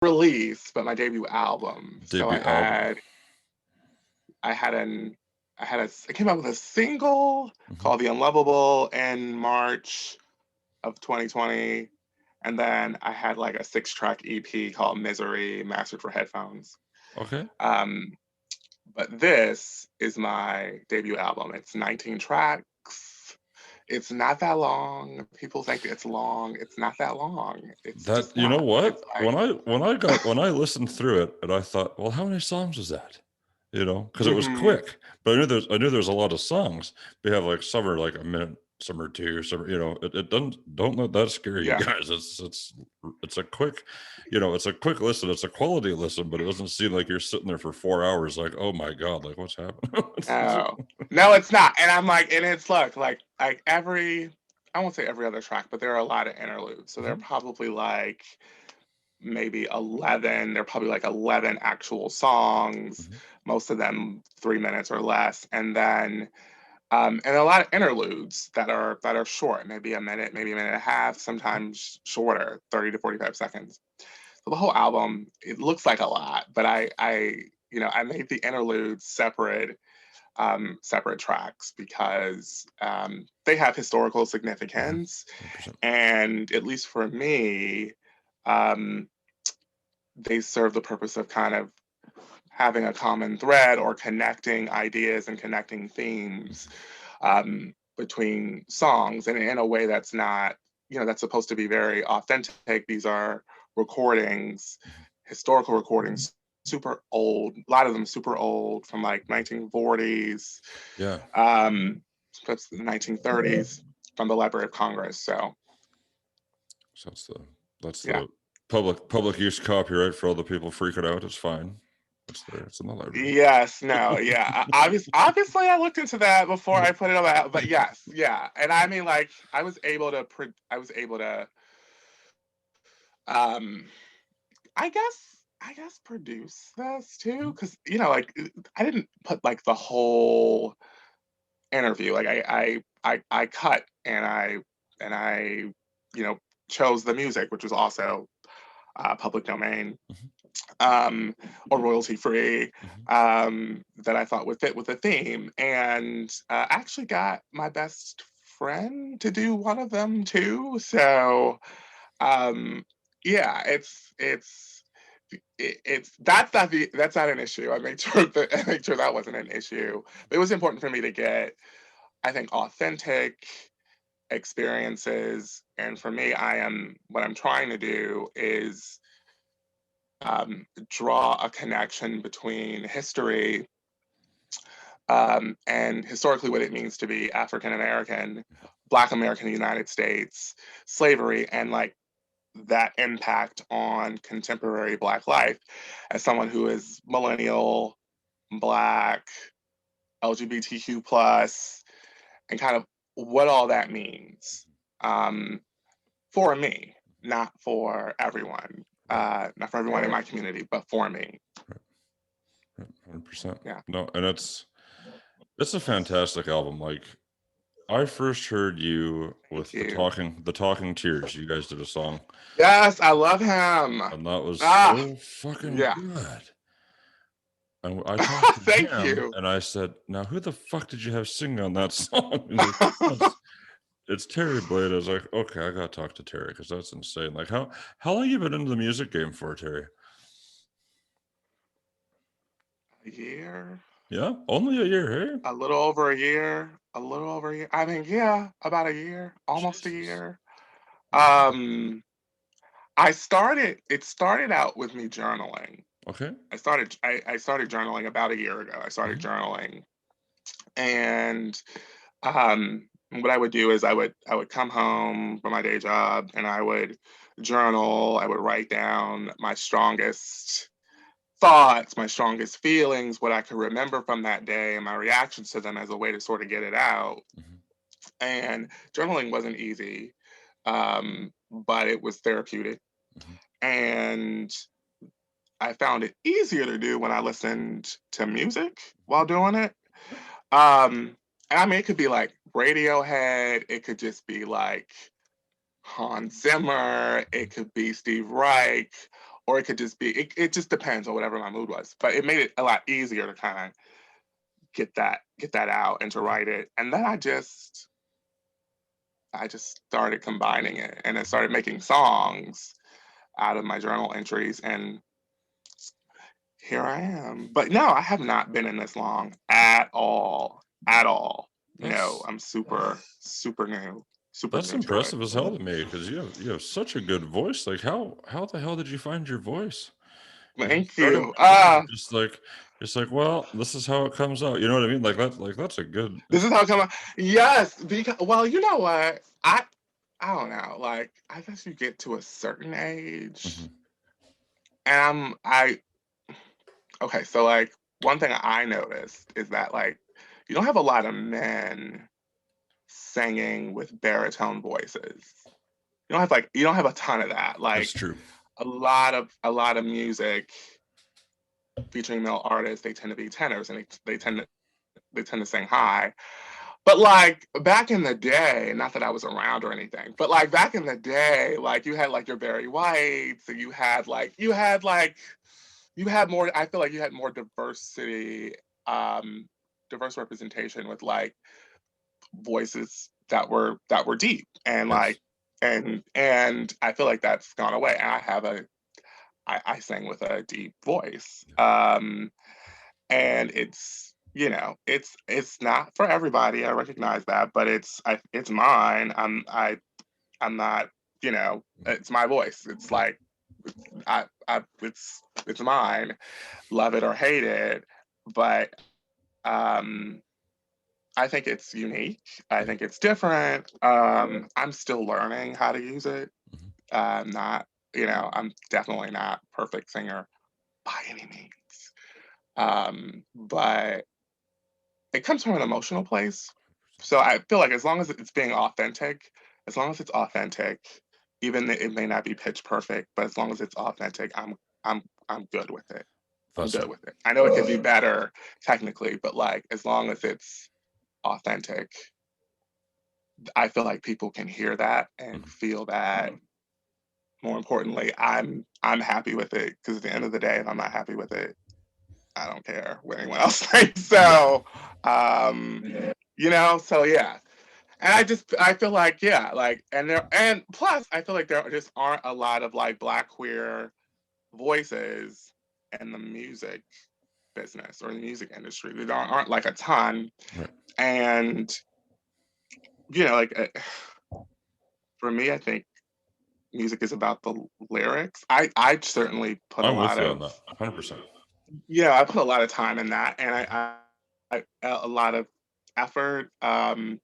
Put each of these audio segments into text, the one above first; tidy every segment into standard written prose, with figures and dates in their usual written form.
release, but my debut album. So Debut album. I had an I came out with a single Hmm. called The Unlovable in March of 2020. And then I had like a 6-track EP called Misery, mastered for headphones. Okay. Um, but this is my debut album. It's 19 tracks. It's not that long. People think it's long. It's not that long. It's That, just you know not. what? It's like, When I listened through it, and I thought, well, how many songs is that? You know, because it was mhm. quick. But I knew there's a lot of songs. We have like some are like a minute, some are two, some are, it doesn't, don't let that scare you Yeah. guys. It's a quick, it's a quick listen. It's a quality listen, but it doesn't seem like you're sitting there for 4 hours. Like, oh my god, like what's happening? No, no, it's not. And I'm like, and it's like every, I won't say every other track, but there are a lot of interludes. So there are Mhm. probably like maybe 11. There are probably like 11 actual songs, Mhm. most of them 3 minutes or less, and a lot of interludes that are short, maybe a minute, maybe a minute and a half, sometimes shorter, 30 to 45 seconds. So the whole album, it looks like a lot, but I made the interludes separate tracks because they have historical Mhm. significance, 100%. and at least for me, um, they serve the purpose of kind of having a common thread or connecting ideas and connecting themes Mhm. between songs, and in a way that's not, that's supposed to be very authentic. These are recordings, Mhm. historical recordings, super old, a lot of them super old, from like 1940s, Yeah. um, perhaps the 1930s, from the Library of Congress. So So that's yeah. the public use copyright for all the people freaking out. It's fine. It's there. It's in the library. Yes, no, yeah. Obviously, I looked into that before I put it on that, but yes, yeah. And I mean, like, I was able to, um, I guess produce this too, Mhm. because like, I didn't put like the whole interview. Like, I cut and I, you know, chose the music, which was also public domain, Mhm. um, or royalty free, Mhm. that I thought would fit with the theme. And actually got my best friend to do one of them too. So um, yeah, it's that's not an issue. I made sure that wasn't an issue. But it was important for me to get, I think, authentic experiences. And for me, what I'm trying to do is draw a connection between history, and historically what it means to be African American, Black American in the United States, slavery, and like that impact on contemporary Black life, as someone who is millennial, Black, LGBTQ plus, and kind of what all that means, um, for me, not for everyone, Right. not for everyone in my community, but for me. Right. Right. 100%. Yeah. No, and it's a fantastic album. Like I first heard you Thank with you. the Talking Tears. You guys did a song, Yes, I love him. and that was Ah, so fucking yeah. good. And I talked to Thank him, you. and I said, "Now, who the fuck did you have sing on that song?" He's like, "It's Terry Blade." I was like, "Okay, I gotta talk to Terry because that's insane." Like, how long you been into the music game for, Terry? A year, Yeah, only a year, hey? a little over a year, a little over a year. I mean, yeah, about a year, almost a Jesus. year. Wow. Um, it started out with me journaling. Okay. I started journaling about a year ago. I started Mhm. journaling, and what I would do is I would come home from my day job and I would journal. I would write down my strongest thoughts, my strongest feelings, what I could remember from that day, and my reactions to them, as a way to sort of get it out. Mhm. And journaling wasn't easy, but it was therapeutic. Mhm. And I found it easier to do when I listened to music while doing it. Um, and I mean, it could be like Radiohead, it could just be like Hans Zimmer, it Mhm. could be Steve Reich, or it could just be, it just depends on whatever my mood was. But it made it a lot easier to kind of get that out and to write it. And then I just started combining it, and I started making songs out of my journal entries, and here I am. But no, I have not been in this long at all. No, I'm super new. That's impressive as hell to me, because you have such a good voice. Like how the hell did you find your voice? Thank you. Just like, well, this is how it comes out. You know what I mean? Like that's a good. This is how it comes out. Yes, because, well, you know what? I don't know. Like, I guess you get to a certain age, and okay. So like, one thing I noticed is that like, you don't have a lot of men singing with baritone voices. You don't have a ton of that. Like, that's true. A lot of music featuring male artists, they tend to be tenors, and they tend to sing high. But like back in the day, not that I was around or anything, but like back in the day, like you had like your Barry Whites, and you had more. I feel like you had more diversity, diverse representation with like voices that were deep, and like and I feel like that's gone away. And I sing with a deep voice, and it's, you know, it's not for everybody. I recognize that, but it's mine. I'm not, you know, it's my voice. It's like it's mine. Love it or hate it, but I think it's unique. I think it's different. I'm still learning how to use it. I'm definitely not a perfect singer by any means. But it comes from an emotional place. So I feel like as long as it's being authentic, even it may not be pitch perfect, but as long as it's authentic, I'm good with it. I'm good with it. I know it could be better technically, but like as long as it's authentic, I feel like people can hear that and feel that. More importantly, I'm happy with it, because at the end of the day, if I'm not happy with it, I don't care what anyone else thinks. So, you know, so yeah. And I feel like, yeah, like, and plus I feel like there just aren't a lot of like Black queer voices in the music business or the music industry. There aren't like a ton. Right. And, you know, like for me, I think music is about the lyrics. I certainly put I'm with you on that, 100%. Yeah, I put a lot of time in that, and I a lot of effort and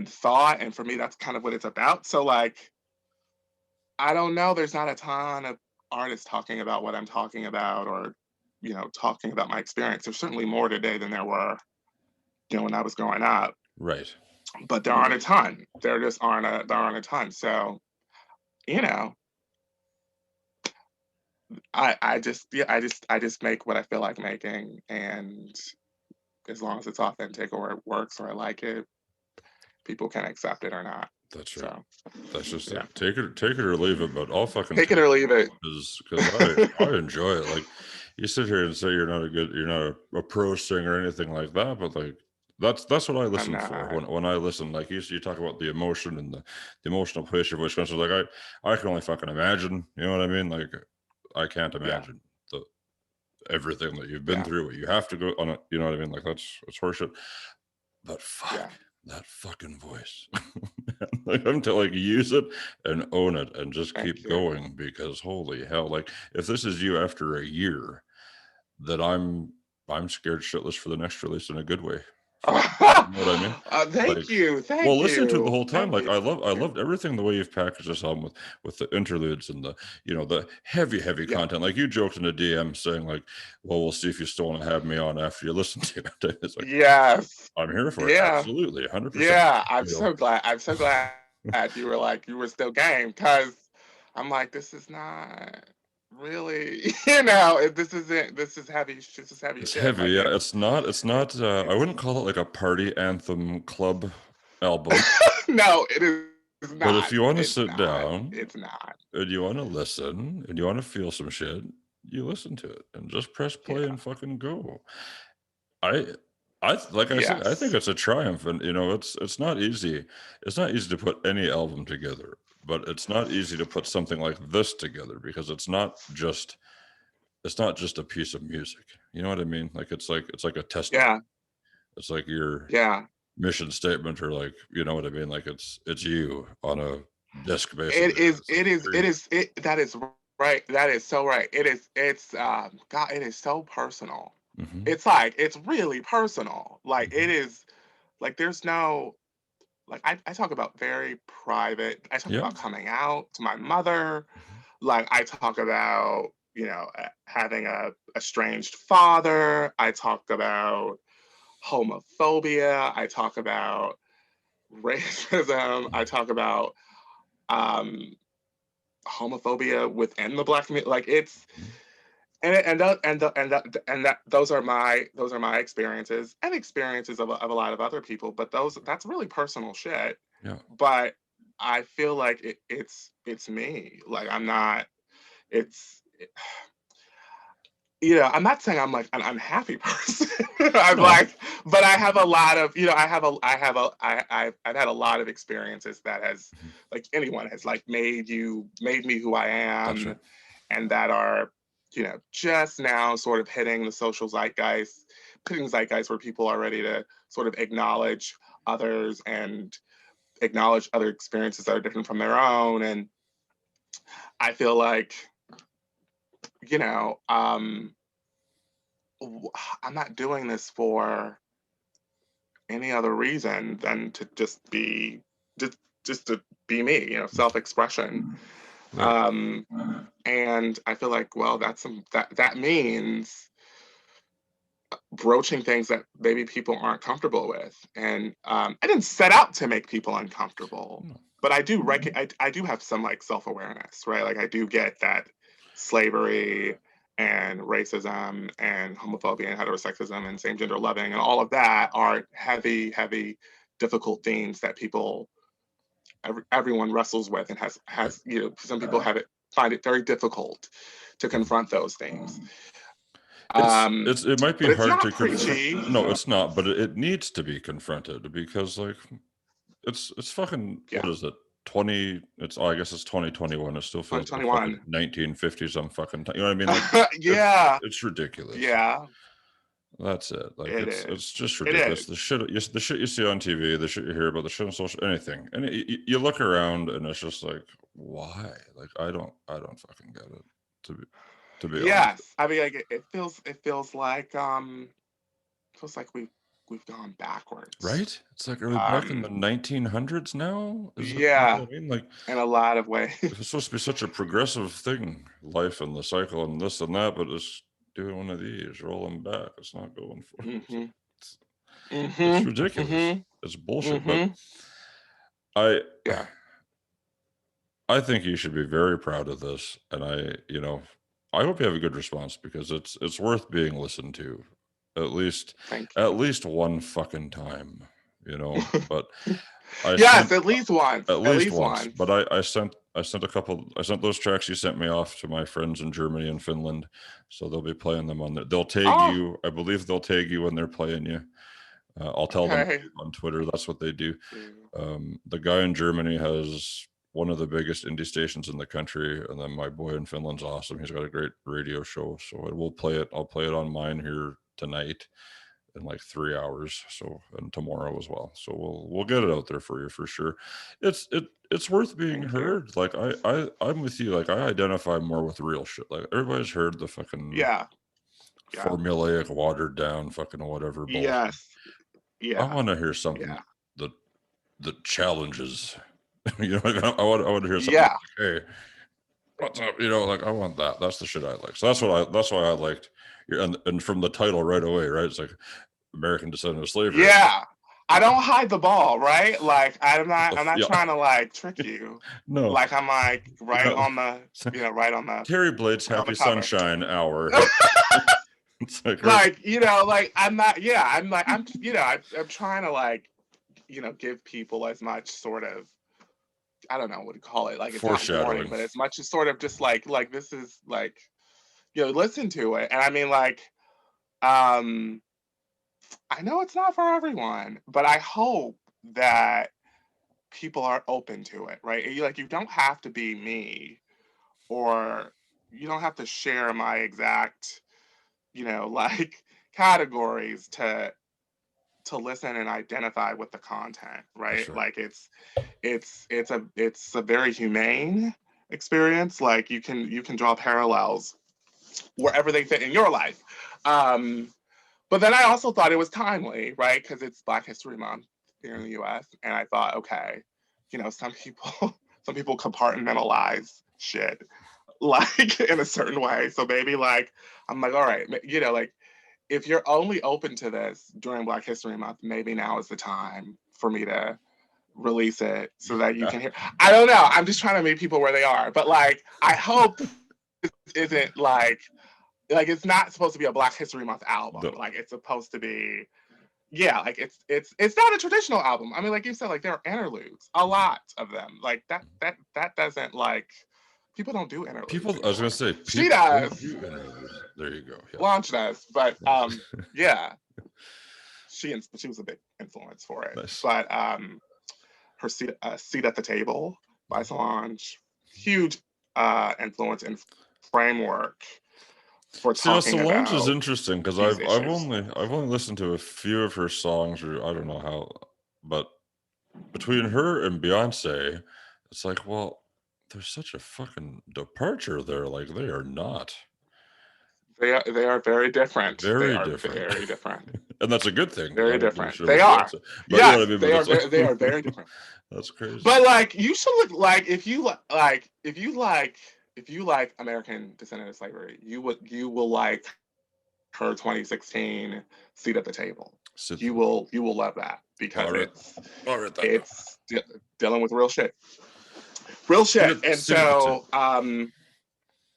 thought, and for me, that's kind of what it's about. So like, I don't know, there's not a ton of artists talking about what I'm talking about, or, you know, talking about my experience. There's certainly more today than there were, you know, when I was growing up. Right. But there aren't a ton. There aren't a ton. So, you know, I just make what I feel like making, and as long as it's authentic or it works or I like it, people can accept it or not. That's right. So, that's just it. Take it or leave it, but I'll fucking take it or leave it, because I enjoy it. Like, you sit here and say you're not a pro singer or anything like that, but like that's what I listen for when I listen. Like you talk about the emotion and the emotional push your voice comes. So like I can only fucking imagine. You know what I mean? Like, I can't imagine everything that you've been through, what you have to go on it. You know what I mean? Like it's horseshit. But fuck that fucking voice. Like, I'm to like use it and own it and just keep going, because holy hell, like if this is you after a year, that I'm scared shitless for the next release in a good way. You know what I mean? Thank you. Well, listening to it the whole time, like I loved everything the way you've packaged this album with the interludes and the, you know, the heavy content. Like you joked in a DM saying like, well, we'll see if you still want to have me on after you listen to it. It's like, yes, I'm here for it. Absolutely, 100%. Yeah, I'm so glad you were still game, because I'm like, this is not really, you know, this is heavy. It's heavy. Yeah, it's not I wouldn't call it like a party anthem club album. No, it is But if not. you want to It's sit not. down It's not. and you want to listen and you want to feel some shit, you listen to it and just press play Yeah. and fucking go. I like I said, I think Yes. it's a triumph, and it's not easy. It's not easy to put any album together, but it's not easy to put something like this together because it's not just a piece of music. You know what I mean? Like it's like a testament. Yeah. It's like your Yeah. mission statement, or like, you know what I mean? Like it's you on a disc, It basically. is. It's like It is. It three. is. It. That is right. That is so right. It is. It's. God. It is so personal. Mm-hmm, It's like it's really personal. Like mm-hmm. it is. Like there's no. Like I talk about very private. I talk Yeah. about coming out to my mother. Mm-hmm. Like I talk about having a estranged father. I talk about homophobia. I talk about racism. I talk about um, homophobia within the Black community. Like it's Mm-hmm. and that those are my experiences and experiences of a lot of other people. But that's really personal shit. Yeah. But I feel like it's me. Like I'm not. It's I'm not saying I'm like an unhappy person. I'm No. like, but I have a lot of, I've had a lot of experiences that has, Mm-hmm. like anyone has like made me who I That's am, right. and that are, just now sort of hitting the social zeitgeist where people are ready to sort of acknowledge others and acknowledge other experiences that are different from their own. And I feel like, you know, um, I'm not doing this for any other reason than to just just to be me, self-expression. Right. Um, and I feel like, well, that means broaching things that maybe people aren't comfortable with. And I didn't set out to make people uncomfortable, No. but I do have some like self-awareness, right? Like I do get that slavery and racism and homophobia and heterosexism and same gender loving and all of that are heavy, heavy, difficult themes that everyone wrestles with and Right. has some people find it very difficult to Mm-hmm. confront those things. It might be But it's hard not to confront. preachy. No, it's not, but it needs to be confronted because like it's fucking, what Yeah, is it? 20 it's I guess it's 2021. It still feels like fucking 2021. 1950s on fucking time. You know what I mean? Like Yeah, it's ridiculous. yeah, That's it. Like it it's is. just It ridiculous. is. The shit you see on TV, the shit you hear about, the shit on social, anything. And you look around and it's just like, why? Like I don't fucking get it, to be to be honest. Yes, I mean, like it feels like we've gone backwards. Right? It's like, are we back in the Um, 1900s now? Is it, you know yeah, what I mean? Like, in a lot of ways. it's supposed to be such a progressive thing, life and the cycle and this and that, but it's doing one of these, rolling back. It's not going forward. Mhm. It's, it's Mhm. ridiculous. Mhm. It's bullshit. But Mhm. I Yeah. I think you should be very proud of this. And I hope you have a good response because it's worth being listened to at least Thank at you. least one fucking time, but I Yes, sent at least once. at At least least once, once. but I sent those tracks you sent me off to my friends in Germany and Finland, so they'll be playing them on there. They'll tag Oh, you. I believe they'll tag you when they're playing you. I'll tell them okay. on Twitter. That's what they do. You. The guy in Germany has one of the biggest indie stations in the country, and then my boy in Finland's awesome. He's got a great radio show, so we'll play it. I'll play it on mine here tonight in like 3 hours, so, and tomorrow as well, so we'll get it out there for you for sure. It's worth being Thank you. heard. Like I'm with you. Like I identify more with real shit. Like everybody's heard the fucking Yeah. Yeah. formulaic, watered down fucking whatever bullshit. Yes. I Yeah. want to hear something Yeah. that challenges. I want to hear something Yeah. like, hey, what's up? Like I want that. That's the shit I like. So that's why I liked and from the title right away, right? It's like American Descendant of Slavery. Yeah. I don't hide the ball, right? Like I'm not Yeah. trying to like trick you. No. Like I'm like right No. on the right on the Terry Blade's right on the Happy cover. Sunshine Hour. It's like, Like, like I'm not I'm like I'm trying to like, give people as much sort of I don't know what to call it. Like, it's not warning, Foreshadowing. but as much as sort of just like this is like, listen to it. And I mean, like, I know it's not for everyone, but I hope that people are open to it, right? You don't have to be me, or you don't have to share my exact, like, categories to listen and identify with the content, right? Sure. Like, it's a very humane experience. Like, you can draw parallels wherever they fit in your life. But then I also thought it was timely, right? Because it's Black History Month here in the US. And I thought, okay, some people compartmentalize shit like in a certain way. So maybe like, I'm like, all right, like, if you're only open to this during Black History Month, maybe now is the time for me to release it so that you can hear. I don't know. I'm just trying to meet people where they are. But like, I hope this isn't like it's not supposed to be a Black History Month album. No. Like, it's supposed to be, like it's not a traditional album. I mean, like you said, like, there are interludes, a lot of them. Like that doesn't, like, people don't do interludes anymore. I was gonna say, she does. There you go. Yeah. Launch does, but yeah, she was a big influence for it. Nice. But her seat at the table by Solange, huge influence and framework for talking Solange about is interesting because I've only listened to a few of her songs, or I don't know how, but between her and Beyonce, it's like, well, there's such a fucking departure there. Like, they are not. They are very different. Very they different. Are very different. And that's a good thing. Very different. Sure They are. But yes, you know what I mean? they are very different. That's crazy. But like, you should look, like, if you like American Descendant of Slavery, you will like her 2016 Seat at the Table. You will love that, because it's dealing with real shit. And so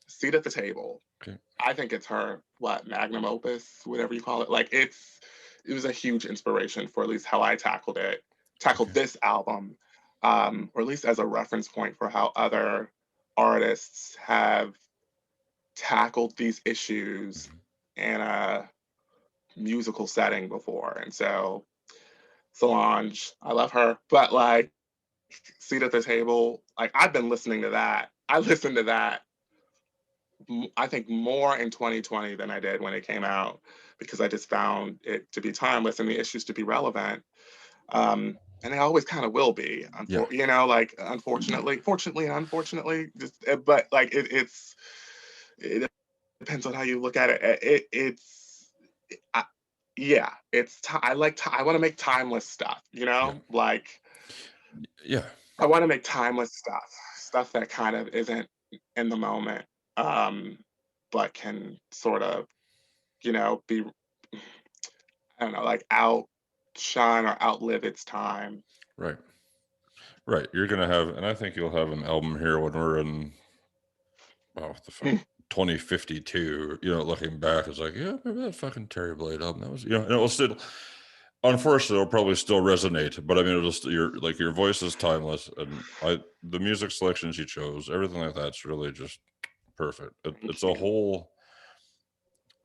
Seat at the Table, okay. I think it's her magnum opus, whatever you call it. Like, it was a huge inspiration for at least how I tackled this album, or at least as a reference point for how other artists have tackled these issues in a musical setting before. And so Solange, I love her, but like, Seat at the Table, like, I've been listening to that. I listened to that, I think, more in 2020 than I did when it came out, because I just found it to be timeless and the issues to be relevant. And they always kind of will be, like, unfortunately, fortunately and unfortunately, but like, it depends on how you look at it. I want to make timeless stuff, like, I want to make timeless stuff that kind of isn't in the moment, but can sort of, be, I don't know, like, outshine or outlive its time. Right. You're gonna have, and I think you'll have an album here when we're in, 2052. Looking back, it's like, yeah, remember that fucking Terry Blade album? That was, and it will still, unfortunately, it'll probably still resonate. But I mean, your voice is timeless, and the music selections you chose, everything like that's really just perfect. It's a whole,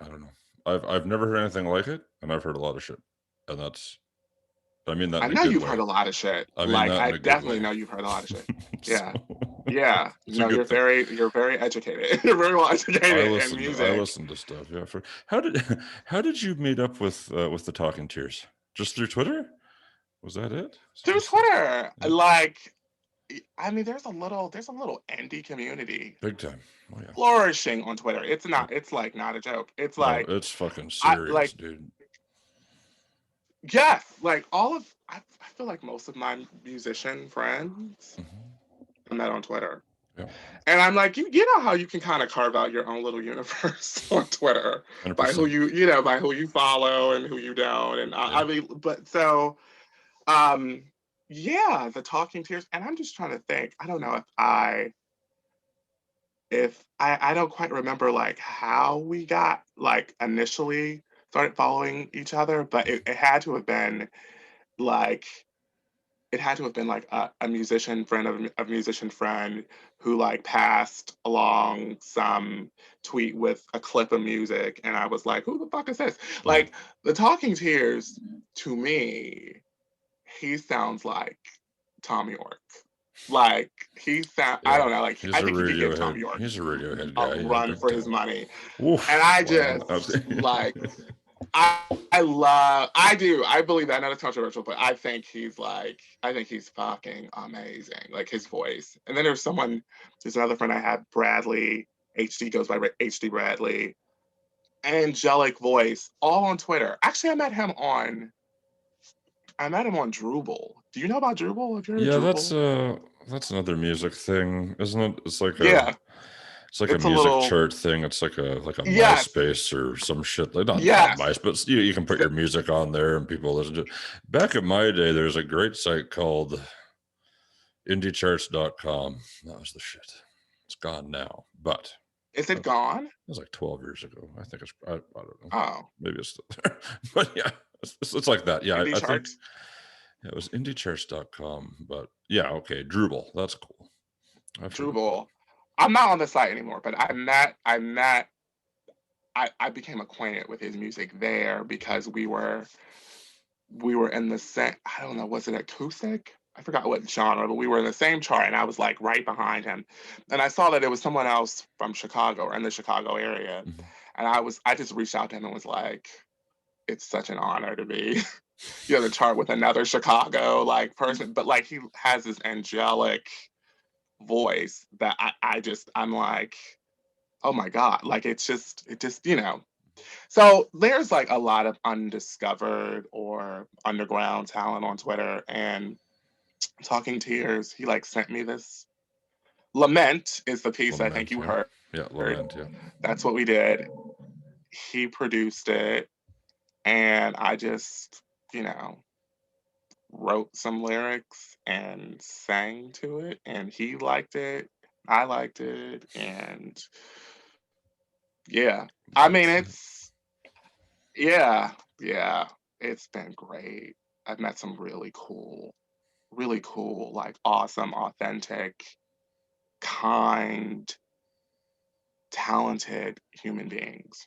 I don't know. I've never heard anything like it, and I've heard a lot of shit, and that's, I mean that. I know you've heard a lot of shit. I definitely know you've heard a lot of shit. Yeah, yeah. No, you're very educated. You're very well educated in music. I listen to stuff. Yeah. How did you meet up with the Talking Tears? Just through Twitter? Was that it? Through Twitter, like, I mean, there's a little indie community, big time, flourishing on Twitter. It's not a joke. It's like, it's fucking serious, dude. Yes, like, I feel like most of my musician friends I met on Twitter. Yeah. And I'm like, you know how you can kind of carve out your own little universe on Twitter 100%. By who by who you follow and who you don't. And I mean, but so, the Talking Tears. And I'm just trying to think, I don't know if I don't quite remember, like, how we got, like, initially started following each other, but it had to have been like it had to have been like a musician friend of a musician friend who like passed along some tweet with a clip of music, and I was like, who the fuck is this? Like the Talking Tears, to me, he sounds like Tom York. Like I don't know, like he's I think he could give Tom York He's a Radiohead a guy. run for his money. Oof, and I just like I believe that. I know it's controversial, but I think he's fucking amazing. Like his voice. And then there's another friend I had, Bradley, HD goes by HD Bradley. Angelic voice, all on Twitter. Actually, I met him on Drupal. Do you know about Drupal? Have you heard of Drupal? That's another music thing, isn't it? It's like it's like it's a music chart thing. It's like a MySpace or some shit. Like not MySpace, but you can put your music on there and people listen to it. Back in my day, there's a great site called indiecharts.com. That was the shit. It's gone now, but is it gone? It was like 12 years ago. I think I don't know. Oh, maybe it's still there. But yeah, it's like that. Yeah, I think it was indiecharts.com. But yeah, okay, Drupal. That's cool. Drupal. I'm not on the site anymore, but I became acquainted with his music there because we were in the same, I don't know, was it acoustic? I forgot what genre, but we were in the same chart, and I was like right behind him. And I saw that it was someone else from Chicago or in the Chicago area. Mm-hmm. And I just reached out to him and was like, it's such an honor to be the chart with another Chicago like person. But like he has this angelic voice that I'm like, oh my God, like it just, So there's like a lot of undiscovered or underground talent on Twitter, and Talking Tears, he like sent me this. Lament is the piece I think you heard. Yeah, Lament, yeah. That's what we did. He produced it, and I just, wrote some lyrics and sang to it, and he liked it. I liked it, and yeah. I mean, it's been great. I've met some really cool, like awesome, authentic, kind, talented human beings.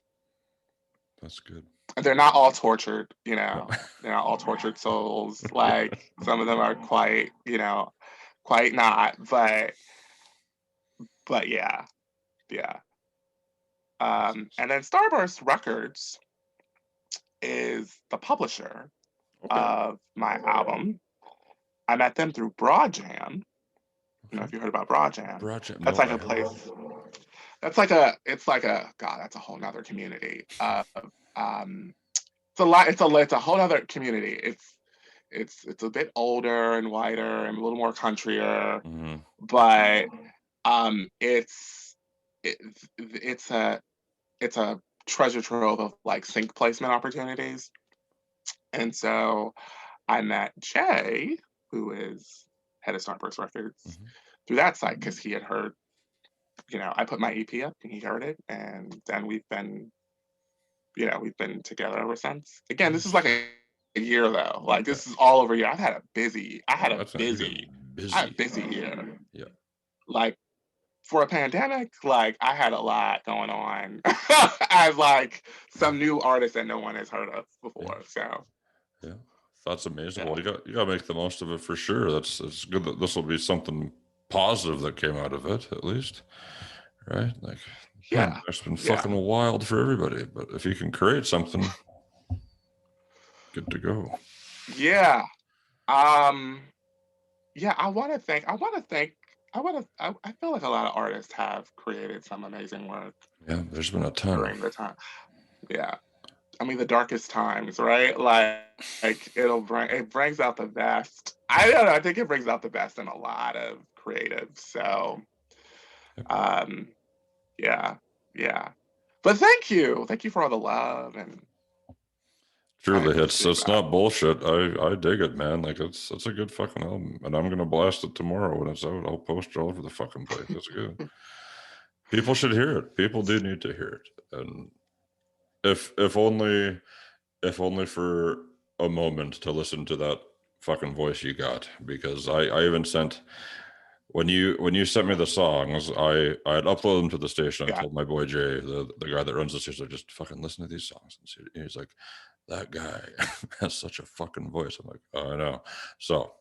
That's good. And they're not all tortured, they're not all tortured souls. Like some of them are quite not, but yeah. And then Starburst Records is the publisher of my album. I met them through Broadjam. I don't know if you heard about Broadjam. That's like a place. That's like that's a whole nother community. It's a whole other community. It's a bit older and wider and a little more countryer, but it's a treasure trove of like sync placement opportunities. And so I met Jay, who is head of Starburst Records, through that site because he had heard, I put my EP up and he heard it, and then we've been together ever since. Again, this is like a year though. Like this is all over a year. I had a busy year. Yeah. Like for a pandemic, like I had a lot going on as like some new artist that no one has heard of before. So yeah, that's amazing. Well, you got to make the most of it for sure. It's good that this will be something positive that came out of it, at least, right? Like, man, it's been fucking wild for everybody, but if you can create something, good to go. Yeah. I feel like a lot of artists have created some amazing work. Yeah, there's been a ton during the time. Yeah. I mean, the darkest times, right? Like it brings out the best. I don't know. I think it brings out the best in a lot of creatives. So, yeah. But thank you for all the love and. Truly, it's not bullshit. I dig it, man. Like it's a good fucking album, and I'm gonna blast it tomorrow when it's out. I'll post it all over the fucking place. It's good. People should hear it. People do need to hear it, and if only for a moment to listen to that fucking voice you got, because I even sent, when you sent me the songs, I had uploaded them to the station. I told my boy Jay, the guy that runs the station, just fucking listen to these songs. And he's like, that guy has such a fucking voice. I'm like, oh, I know. So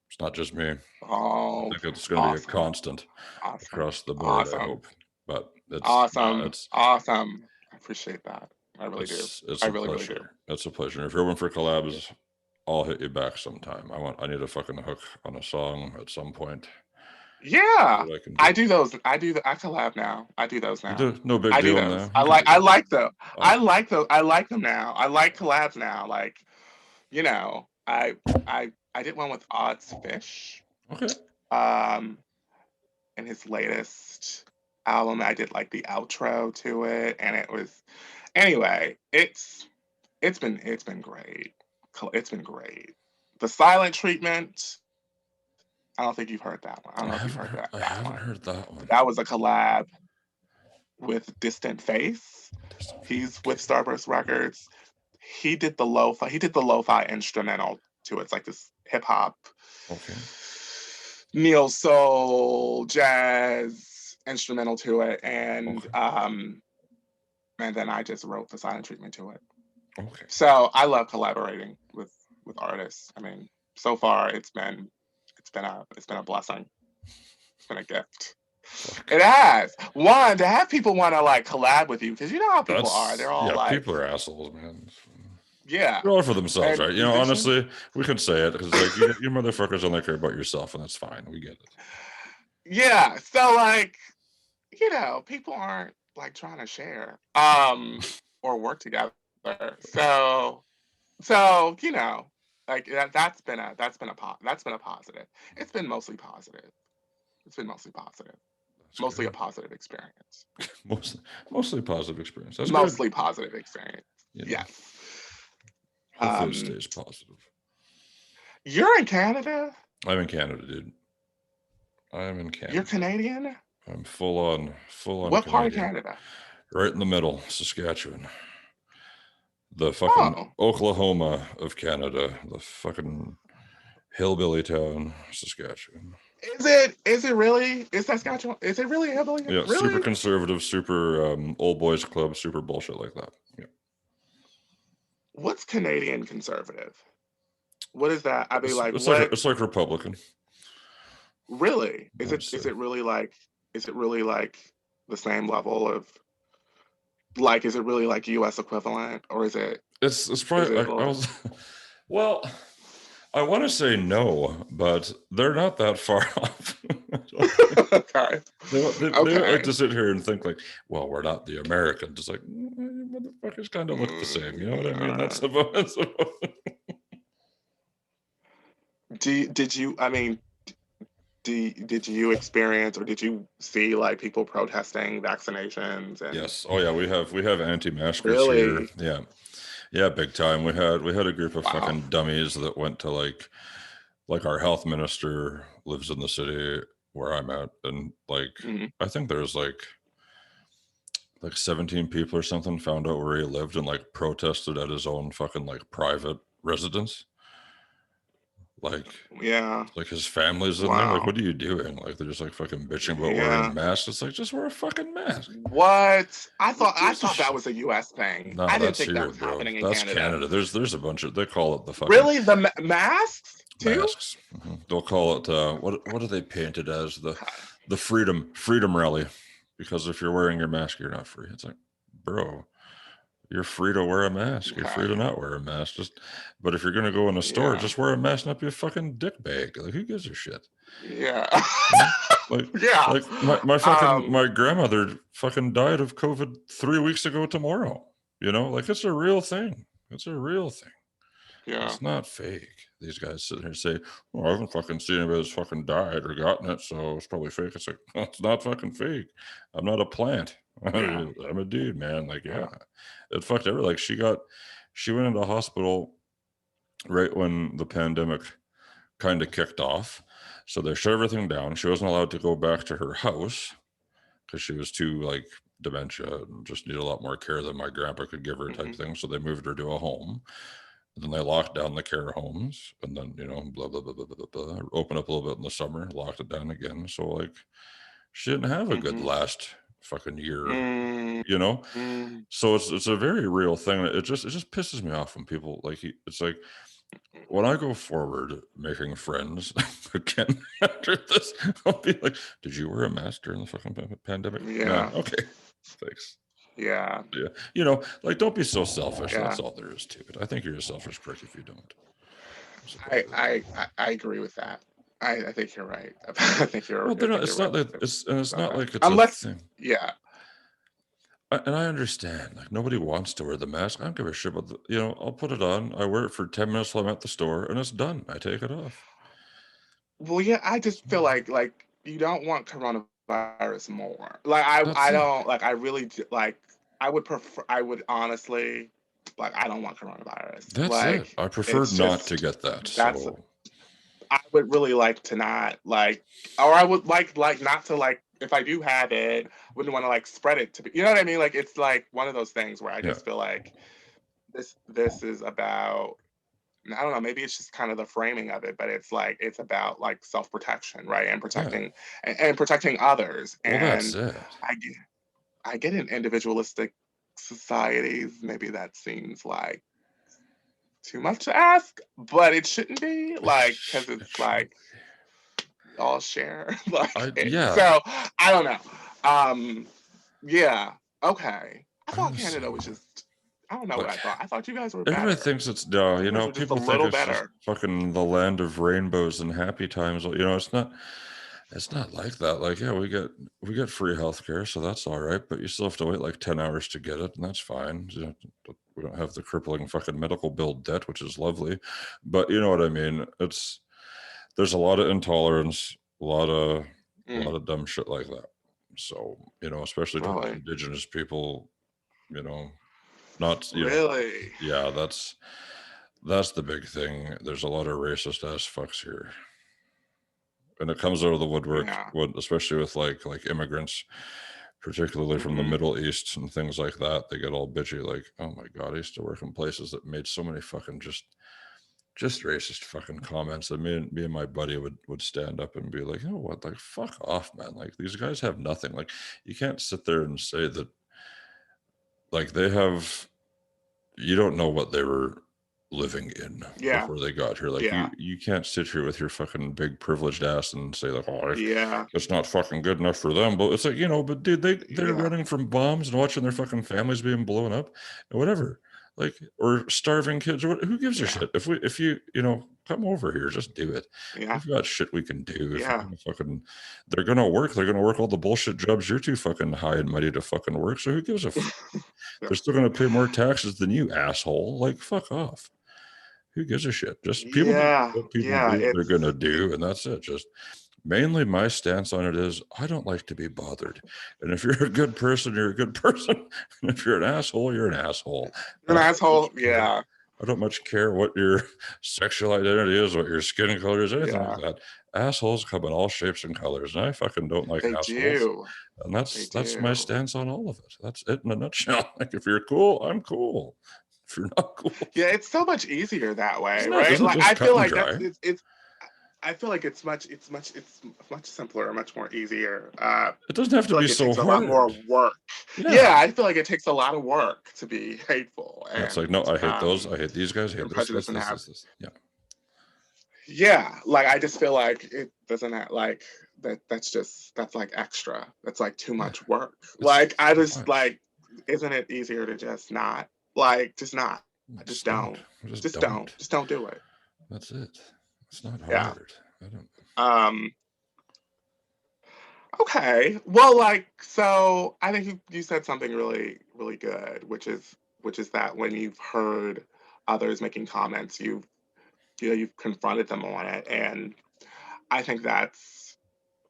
it's not just me. I think it's going to be a constant across the board. I hope, but it's awesome. It's awesome. I appreciate that. I really do. I really do. It's a pleasure. If you're open for collabs, I'll hit you back sometime. I need a fucking hook on a song at some point. Yeah, I do those. I collab now. I do those now. No big deal now. I like them. I like them now. I like collabs now. Like, you know, I did one with Odds Fish. Okay. In his latest album, I did like the outro to it, and it was, anyway, it's been great. It's been great. The Silent Treatment, I don't think you've heard that one. I don't know if you've heard that. I haven't heard that one. That was a collab with Distant Face. He's with Starburst Records. He did the lo-fi instrumental to it. It's like this hip hop, neo soul, jazz instrumental to it, and then I just wrote the silent treatment to it. Okay. So I love collaborating with artists. I mean, so far it's been a blessing. It's been a gift. It has. One, to have people want to like collab with you, because you know how people are. They're all like, people are assholes, man. Yeah, they're all for themselves, right? You know, honestly, we can say it because like you motherfuckers only care about yourself, and that's fine. We get it. Yeah. So like, you know, people aren't like trying to share or work together. So you know, like that's been a positive. It's been mostly positive. Mostly a positive experience. mostly positive experience. That's mostly good. Positive experience. You know, yes. Hopefully it stays positive. You're in Canada? I'm in Canada, dude. I'm in Canada. You're Canadian? I'm full on. What Canadian. part of Canada? Right in the middle, Saskatchewan. The fucking Oklahoma of Canada. The fucking hillbilly town, Saskatchewan. Is it really? Is Saskatchewan? Is it really hillbilly? Yeah, really? Super conservative, super old boys club, super bullshit like that. Yeah. What's Canadian conservative? What is that? I mean, it's like Republican. Really? Is it really like the same level of like? Is it really like U.S. equivalent, or is it? It's probably. Well, I want to say no, but they're not that far off. Okay. They like to sit here and think like, well, we're not the Americans. It's like, motherfuckers kind of look the same. You know what I mean? That's about. Did you experience or did you see like people protesting vaccinations? Yes. Oh yeah, we have anti-maskers here. Yeah. Yeah, big time. We had a group of fucking dummies that went to like our health minister lives in the city where I'm at, and like I think there's like 17 people or something found out where he lived and like protested at his own fucking like private residence. Like, yeah, like his family's in there. Like, what are you doing? Like, they're just like fucking bitching about wearing masks. It's like, just wear a fucking mask. What? I thought that was a U.S. thing. No, I didn't think that was happening in Canada. That's Canada. There's a bunch of, they call it the fucking. Really? The masks too? Masks. Mm-hmm. They'll call it, what do they paint it as? The freedom rally. Because if you're wearing your mask, you're not free. It's like, bro, you're free to wear a mask. You're free to not wear a mask. But if you're gonna go in a store, just wear a mask, not be a fucking dick bag. Like, who gives a shit? Yeah. Like my fucking my grandmother fucking died of COVID 3 weeks ago tomorrow. You know, like it's a real thing. It's a real thing. Yeah. It's not fake. These guys sit here and say, "Oh, I haven't fucking seen anybody that's fucking died or gotten it, so it's probably fake." It's like, no, it's not fucking fake. I'm not a plant. I'm a dude, man. Like, it fucked everything. Like, she went into hospital right when the pandemic kind of kicked off. So they shut everything down. She wasn't allowed to go back to her house because she was too like dementia and just needed a lot more care than my grandpa could give her type thing. So they moved her to a home. then they locked down the care homes, and then, you know, blah, blah, blah, blah, blah, blah, open up a little bit in the summer, locked it down again. So, like, she didn't have a good last fucking year, you know? So it's a very real thing. It just pisses me off when people, like, it's like, when I go forward making friends again after this, I'll be like, did you wear a mask during the fucking pandemic? Yeah. No. Okay. Thanks. Yeah. Yeah. You know, like, don't be so selfish. Yeah. That's all there is to it. I think you're a selfish prick if you don't. I agree with that. I think you're right. I think you're. Well, it's not like it's not like it's unless a thing. Yeah. And I understand, like, nobody wants to wear the mask. I don't give a shit about you know, I'll put it on. I wear it for 10 minutes while I'm at the store, and it's done. I take it off. Well, yeah, I just feel like you don't want coronavirus more. Like I don't like. I really like. I would honestly, like, I don't want coronavirus. That's like, it. I prefer not to get that. So I would really like to not, like, or I would like not to, like, if I do have it, wouldn't want to, like, spread it to be, you know what I mean? Like, it's like one of those things where I just feel like this is about, I don't know, maybe it's just kind of the framing of it, but it's like, it's about, like, self-protection, right? And protecting and protecting others. Well, and that's it. I get in individualistic societies, maybe that seems like too much to ask, but it shouldn't be, like, because it's like all share. Like, so I don't know. Yeah. Okay. I thought Canada was just, I don't know what I thought. I thought you guys were better. Everybody thinks it's you know, people think it's just fucking the land of rainbows and happy times. You know, it's not like that. Like, yeah, we get free healthcare, so that's all right, but you still have to wait like 10 hours to get it, and that's fine. You know, we don't have the crippling fucking medical bill debt, which is lovely. But you know what I mean? There's a lot of intolerance, a lot of dumb shit like that. So, you know, especially to indigenous people, you know, not really. Yeah, that's the big thing. There's a lot of racist ass fucks here. And it comes out of the woodwork, especially with like immigrants, particularly from the Middle East and things like that. They get all bitchy, like, oh my God, I used to work in places that made so many fucking just racist fucking comments that me and my buddy would stand up and be like, you know what, like, fuck off, man. Like, these guys have nothing. Like, you can't sit there and say that, like, you don't know what they were living in before they got here. Like, you can't sit here with your fucking big privileged ass and say, like, oh, it's not fucking good enough for them. But it's like, you know, but dude, they're running from bombs and watching their fucking families being blown up and whatever, like, or starving kids, or who gives a shit? If you know, come over here, just do it. We've got shit we can do. They're gonna work all the bullshit jobs you're too fucking high and mighty to fucking work, so who gives a fuck? They're still gonna pay more taxes than you, asshole. Like, fuck off. Who gives a shit? Just people do what people do what they're gonna do, and that's it. Just mainly my stance on it is I don't like to be bothered. And if you're a good person, you're a good person. And if you're an asshole, you're an asshole. You're an asshole, yeah. I don't much care what your sexual identity is, what your skin color is, anything like that. Assholes come in all shapes and colors, and I fucking don't like assholes. Do. And that's my stance on all of it. That's it in a nutshell. Like, if you're cool, I'm cool. If you're not cool, yeah, it's so much easier that way, right? Like, I feel like it's I feel like it's much simpler, much more easier. It doesn't have to be so hard. A lot more work. Yeah, I feel like it takes a lot of work to be hateful. And, it's like, no, I hate those. I hate these guys. I hate this. Yeah. Yeah, like, I just feel like it doesn't have, like, that's like extra. That's like too much work. Like, I just like, isn't it easier to just not? Like, just not. Just don't. Just don't do it. That's it. It's not hard. Okay. Well, like, so I think you said something really, really good, which is that when you've heard others making comments, you've confronted them on it, and I think that's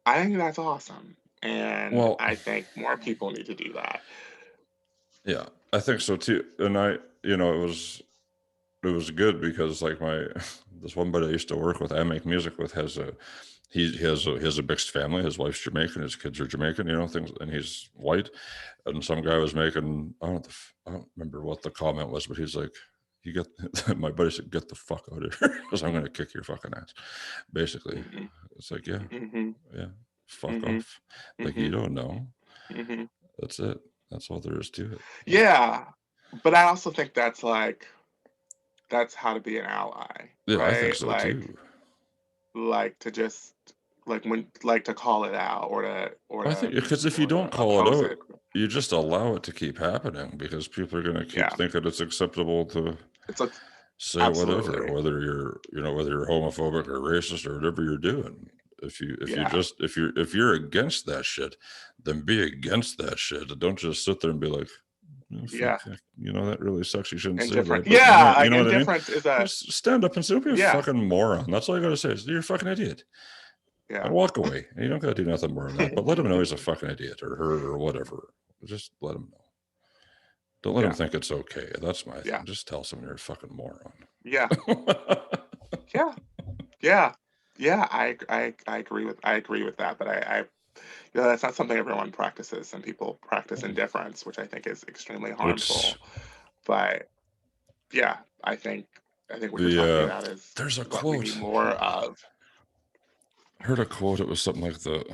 awesome, and I think more people need to do that. Yeah, I think so too. And it was good because, like, this one buddy I used to work with, I make music with, he has a mixed family. His wife's Jamaican, his kids are Jamaican, you know, things, and he's white. And some guy was making, I don't remember what the comment was, but he's like, my buddy said, get the fuck out of here because I'm going to kick your fucking ass. Basically, it's like, yeah, fuck off. Like, you don't know. That's it. That's all there is to it. Yeah. But I also think that's how to be an ally. Yeah, right? I think so too. Like to just to call it out I think because if you don't call it out, you just allow it to keep happening because people are going to keep thinking it's acceptable to say whatever, whether you're homophobic or racist or whatever you're doing. If you're against that shit, then be against that shit. Don't just sit there and be like, that really sucks. You shouldn't say that. You know what I mean? Just stand up and say, don't be a fucking moron. That's all you got to say. Is you're a fucking idiot. Yeah. And walk away. You don't got to do nothing more than that. But let him know he's a fucking idiot or her or whatever. Just let him know. Don't let him think it's okay. That's my thing. Just tell someone you're a fucking moron. Yeah. Yeah. I agree with that. But I that's not something everyone practices. Some people practice indifference, which I think is extremely harmful. But yeah, I think what you're talking about is there's a what quote we need more of. I heard a quote. It was something like the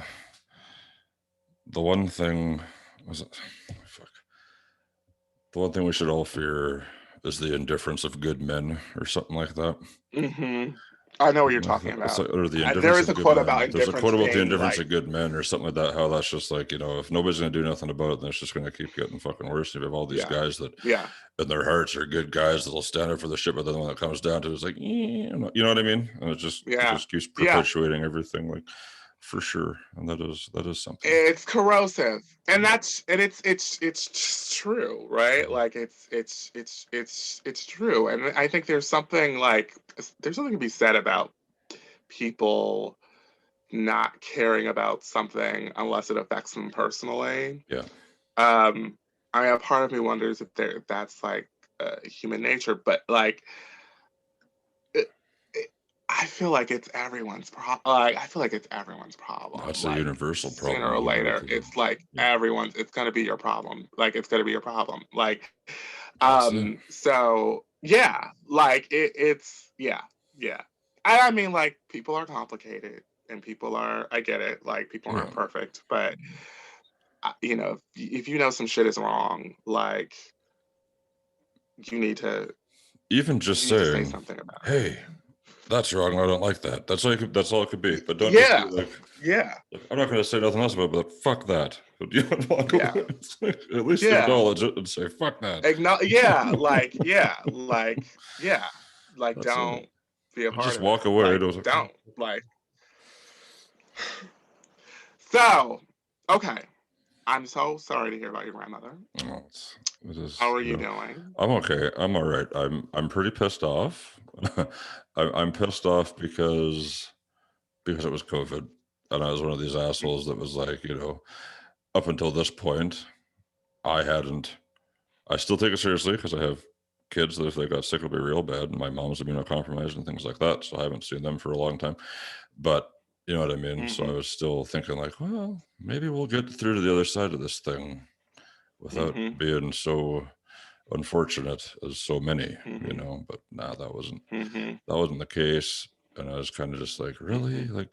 one thing was it? Fuck. The one thing we should all fear is the indifference of good men, or something like that. I know what you're talking about. Or the indifference there is a quote men. about indifference. There's a quote about the indifference of good men, or something like that. How that's just like, if nobody's going to do nothing about it, then it's just going to keep getting fucking worse. You have all these guys that, in their hearts, are good guys that'll stand up for the shit, but then when it comes down to it, it's like, you know what I mean? And it just keeps perpetuating everything, like, for sure. And that is something. It's corrosive, and it's true, right? Like it's true, and I think there's something to be said about people not caring about something unless it affects them personally. Yeah. I mean, a part of me wonders if that's like human nature, but like. I feel like it's everyone's problem. I feel like it's everyone's problem. That's a universal problem. Sooner or later, it's like everyone's. It's gonna be your problem. Like it's gonna be your problem. Like, so yeah, like it's. I mean, like people are complicated, and people are. I get it. Like people aren't perfect, but if you know some shit is wrong, like you need to even just say something about it. Hey. That's wrong. I don't like that. That's all it could be. But don't just be like, I'm not going to say nothing else about it, but fuck that. At least acknowledge it and say fuck that. Like that's don't be a part just of walk it. away. Like, don't like. So, okay. I'm so sorry to hear about your grandmother. Oh, it is, how are you doing? I'm okay. I'm all right. I'm pretty pissed off. I'm pissed off because it was COVID, and I was one of these assholes that was like, up until this point, I still take it seriously because I have kids that if they got sick, it'll be real bad, and my mom's immunocompromised and things like that, so I haven't seen them for a long time. But you know what I mean? So I was still thinking like, well, maybe we'll get through to the other side of this thing without being so unfortunate as so many, but nah, that wasn't the case. And I was kind of just like, really? Like,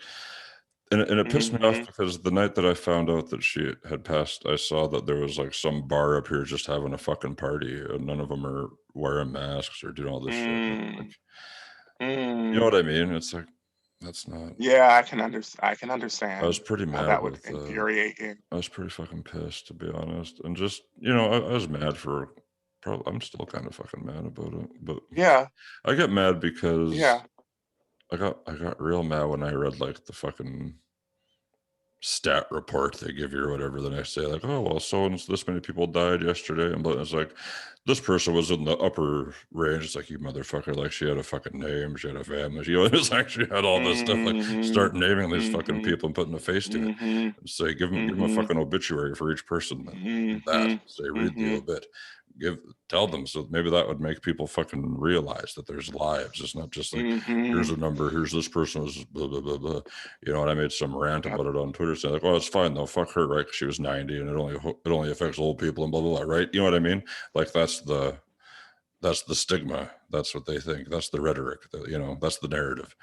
and it pissed me off because the night that I found out that she had passed, I saw that there was like some bar up here just having a fucking party, and none of them are wearing masks or doing all this shit. Like, you know what I mean? It's like, that's not. Yeah, I can understand. I was pretty mad. That would infuriate you. I was pretty fucking pissed, to be honest, and just I was mad for. Probably, I'm still kind of fucking mad about it, but I get mad because I got real mad when I read like the fucking stat report they give you or whatever the next day, like, oh well, so and this many people died yesterday, and it's like this person was in the upper range. It's like, you motherfucker, like she had a fucking name, she had a family, it's like she had all this stuff. Like, start naming these fucking people and putting a face to it, and say give them a fucking obituary for each person. That say read the obit. Tell them, so maybe that would make people fucking realize that there's lives. It's not just like here's a number, here's this person was blah blah blah blah. And I made some rant about it on Twitter saying like, oh, it's fine though, fuck her, right? 'Cause she was 90 and it only affects old people and blah blah blah, right? You know what I mean? Like that's the that's the stigma. That's what they think. That's the rhetoric. That's the narrative.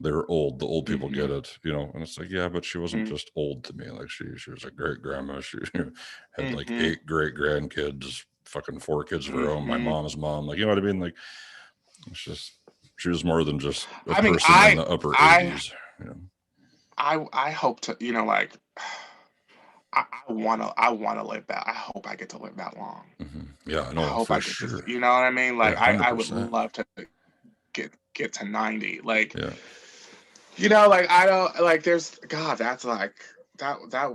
They're old. The old people get it, and it's like, yeah, but she wasn't just old to me. Like she was a great grandma. She had like 8 great grandkids, fucking 4 kids of her own. My mom's mom, like, you know what I mean? Like, it's just, she was more than just a person in the upper 80s. I hope to, like, I wanna live that. I hope I get to live that long. Yeah, I know. I hope for I get sure. to, you know what I mean? Like, Yeah, I would love to get to 90. Like, yeah. Like, I don't, like, there's, God, that's like, that, like, I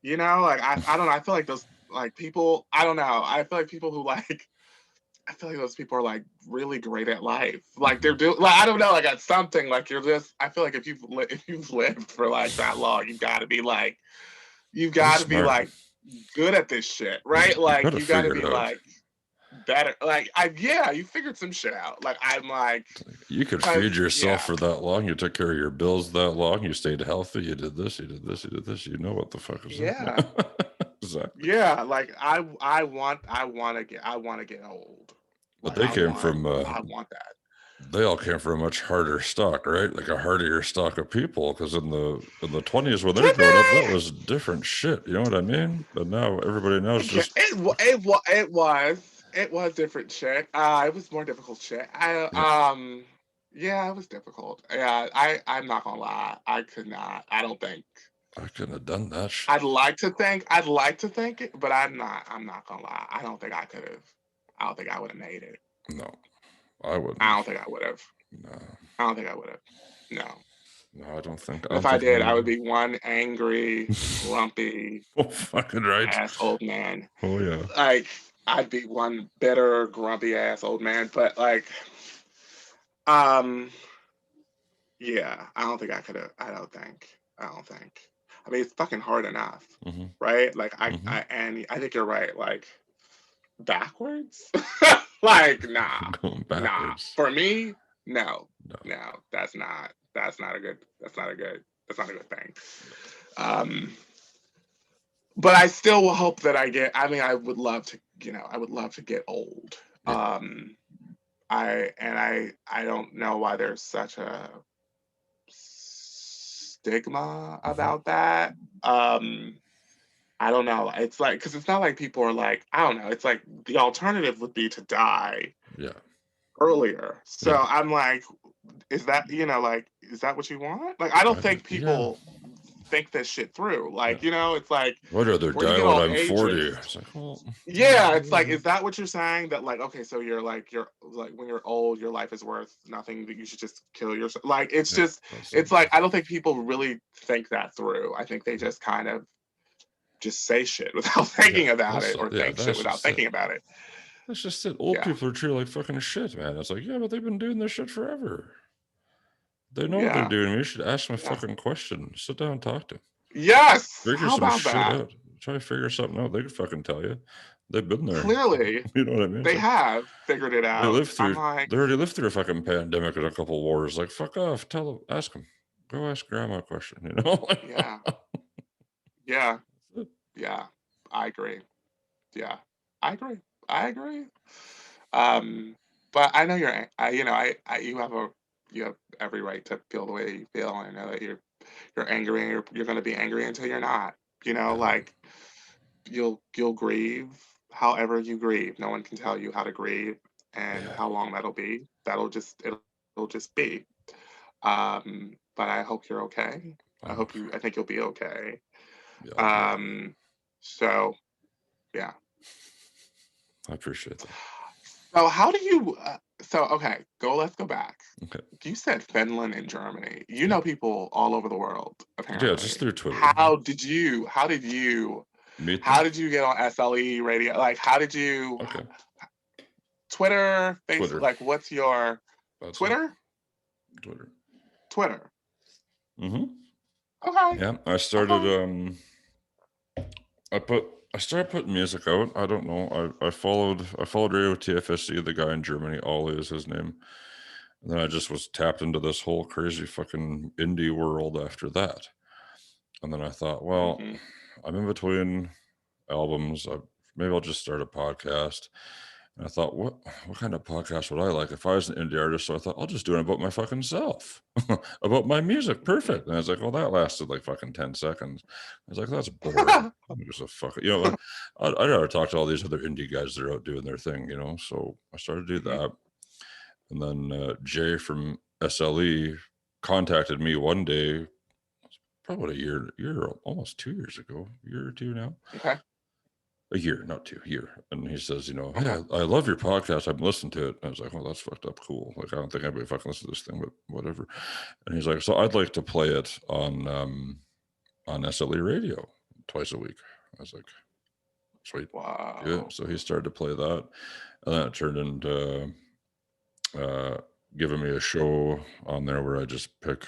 don't know. I feel like those, like, people, I don't know. I feel like people who, like, I feel like those people are, like, really great at life. Like, they're doing, like, I don't know, like, at something, like, you're just, I feel like if you've lived for, like, that long, you've got to be, like, good at this shit, right? Like, you got to be, like, better. Like, you figured some shit out. Like, I'm like, you could feed yourself for that long. You took care of your bills that long. You stayed healthy. You did this. You did this. You did this. You know what the fuck is that? Exactly. Yeah. Like, I want to get old. But like, they came from. I want that. They all came from a much harder stock, right? Like a hardier stock of people. Because in the 20s when they're growing up, that was different shit. You know what I mean? But now everybody knows just. It was different shit. It was more difficult shit. It was difficult. Yeah, I'm not gonna lie. I could not. I don't think I couldn't have done that shit. I'd like to think it, but I'm not gonna lie. I don't think I could have. I don't think I would have made it. No, I wouldn't. I don't think I would have. No. I don't think I would have. No. No, I don't think. If I did, I would be one angry, grumpy, fucking right, ass old man. Oh yeah. Like, I'd be one bitter, grumpy ass old man. But like, yeah, I don't think I could have. I don't think. I mean, it's fucking hard enough, right? Like, and I think you're right. Like, backwards, like, nah. For me, no, that's not a good thing. But I still will hope that I would love to get old. Yeah. I don't know why there's such a stigma about that. I don't know. It's like, because it's not like people are like, I don't know. It's like the alternative would be to die earlier. So I'm like, is that, like, is that what you want? Like, I don't think people think this shit through. Like, it's like, I'd rather die when I'm 40. It's like, well, it's like, is that what you're saying? That like, okay, so you're like when you're old, your life is worth nothing, that you should just kill yourself. Like, it's just, it's like, I don't think people really think that through. I think they just kind of just say shit without thinking about it, or think shit without thinking about it. That's just it. Old people are treated like fucking shit, man. It's like, yeah, but they've been doing this shit forever. They know what they're doing. You should ask them a fucking question. Sit down and talk to them. Yes. Figure some shit out. Try to figure something out. They could fucking tell you. They've been there. Clearly. You know what I mean? They have figured it out. They already lived through a fucking pandemic and a couple of wars. Like, fuck off. Ask them. Go ask grandma a question, Yeah. Yeah. Yeah. I agree. Yeah. I agree. But I know you have every right to feel the way you feel. I know that you're angry, and you're going to be angry until you're not. Like, you'll grieve however you grieve. No one can tell you how to grieve and how long that'll be. It'll just be. But I hope you're okay. I think you'll be okay. Yeah, so yeah. I appreciate that. So how do you? Let's go back. Okay. You said Finland and Germany. You know people all over the world, apparently. Yeah, just through Twitter. How did you meet them? How did you get on SLE Radio? Like, how did you? Okay. Twitter, Facebook. Like, what's your Twitter? Twitter. Mm-hmm. Okay. Yeah, I started. I started putting music out. I don't know. I followed Radio TFSC, the guy in Germany. Ollie is his name. And then I just was tapped into this whole crazy fucking indie world after that. And then I thought, well, I'm in between albums. Maybe I'll just start a podcast. And I thought, what kind of podcast would I like if I was an indie artist? So I thought, I'll just do it about my fucking self, about my music. Perfect. And I was like, well, that lasted like fucking 10 seconds. I was like, that's boring. It was a fucking, like, I'd rather talk to all these other indie guys that are out doing their thing, So I started to do that. And then Jay from SLE contacted me one day, probably a year, almost 2 years ago, a year or two now. Okay. A year, not 2 year. And he says, hey, I love your podcast. I've listened to it. And I was like, well, that's fucked up. Cool. Like, I don't think anybody fucking listens to this thing, but whatever. And he's like, so I'd like to play it on SLE Radio twice a week. I was like, sweet. Wow. Yeah. So he started to play that. And then it turned into giving me a show on there where I just pick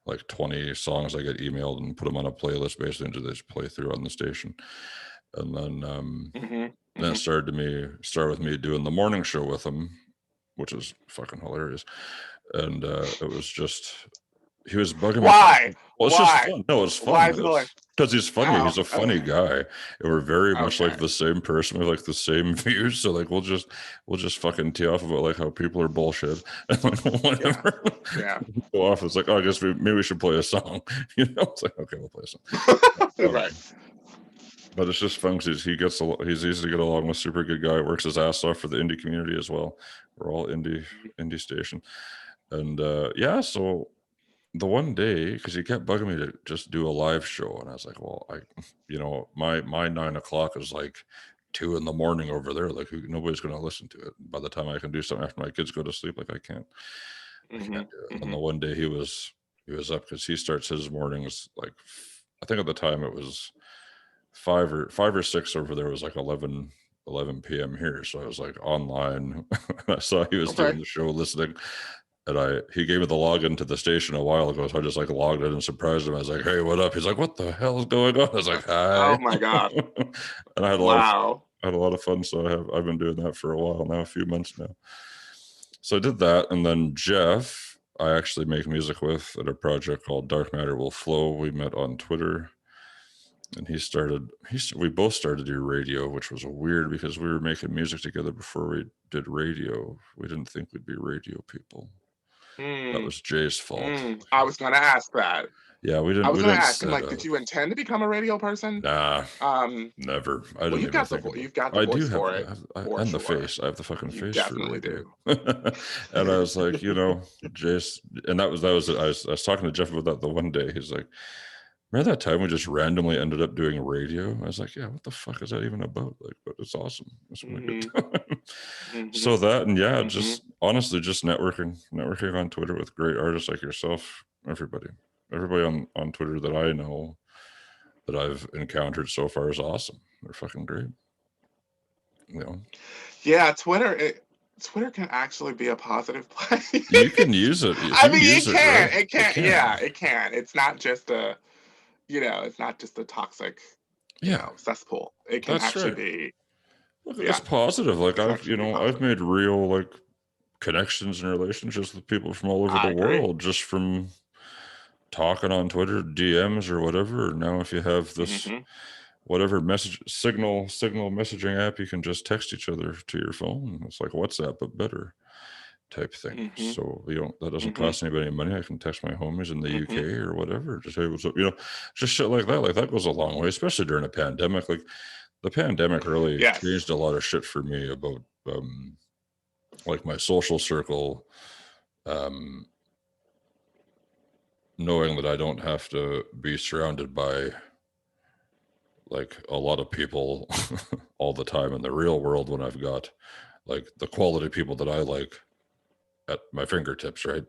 like 20 songs I get emailed and put them on a playlist basically, and just play through on the station. And then then it started with me doing the morning show with him, which is fucking hilarious. And it was just, he was bugging me. Why? Well, it's just fun. No, it's fun. Why? Because he's funny. He's a funny guy. And we're very much like the same person. We like the same views. So like we'll just fucking tee off about like how people are bullshit. And like whatever. Yeah. Go off. It's like, oh, I guess maybe we should play a song. It's like, okay, we'll play a song. Right. But it's just fun because he's easy to get along with, super good guy, works his ass off for the indie community as well. We're all indie station. And so the one day, because he kept bugging me to just do a live show, and I was like, well, my 9 o'clock is like 2 in the morning over there. Like nobody's going to listen to it. By the time I can do something after my kids go to sleep, like I can't do it. And the one day he was up, because he starts his mornings like, I think at the time it was 5 or 6 over there, was like 11 p.m. here. So I was like online. I saw he was doing the show, listening. And he gave me the login to the station a while ago, so I just like logged in and surprised him. I was like, "Hey, what up?" He's like, "What the hell is going on?" I was like, "Hi." Oh my god! And I had a lot of fun. So I've been doing that for a while now, a few months now. So I did that, and then Jeff, I actually make music with at a project called Dark Matter Will Flow. We met on Twitter, and we both started to do radio, which was weird because we were making music together before we did radio. We didn't think we'd be radio people. That was Jay's fault. I was going to ask that. Yeah, we didn't. I was going to ask him, like, did you intend to become a radio person? Nah, never. I didn't even think about it. You've got the voice for it. And the face. I have the fucking face. Definitely do. And I was like, Jay's, and that was I was talking to Jeff about that the one day. He's like, remember that time we just randomly ended up doing radio? I was like, yeah, what the fuck is that even about? Like, but it's awesome. It's been a good time. So that, and just honestly, just networking on Twitter with great artists like yourself, everybody on Twitter that I know, that I've encountered so far is awesome. They're fucking great. Yeah, Twitter can actually be a positive place. You can use it. It can. Yeah, it can. It's not just a, it's not just a toxic, cesspool. It can actually be. Look, it's positive. Like I've made real like connections and relationships with people from all over the world just from talking on Twitter, DMs or whatever. Now, if you have this whatever signal messaging app, you can just text each other to your phone. It's like WhatsApp, but better type thing. So that doesn't cost anybody any money. I can text my homies in the UK or whatever. Just hey, what's up? Just shit like that. Like that goes a long way, especially during a pandemic. Like the pandemic really changed a lot of shit for me about like my social circle. Knowing that I don't have to be surrounded by like a lot of people all the time in the real world, when I've got like the quality people that I like at my fingertips, right?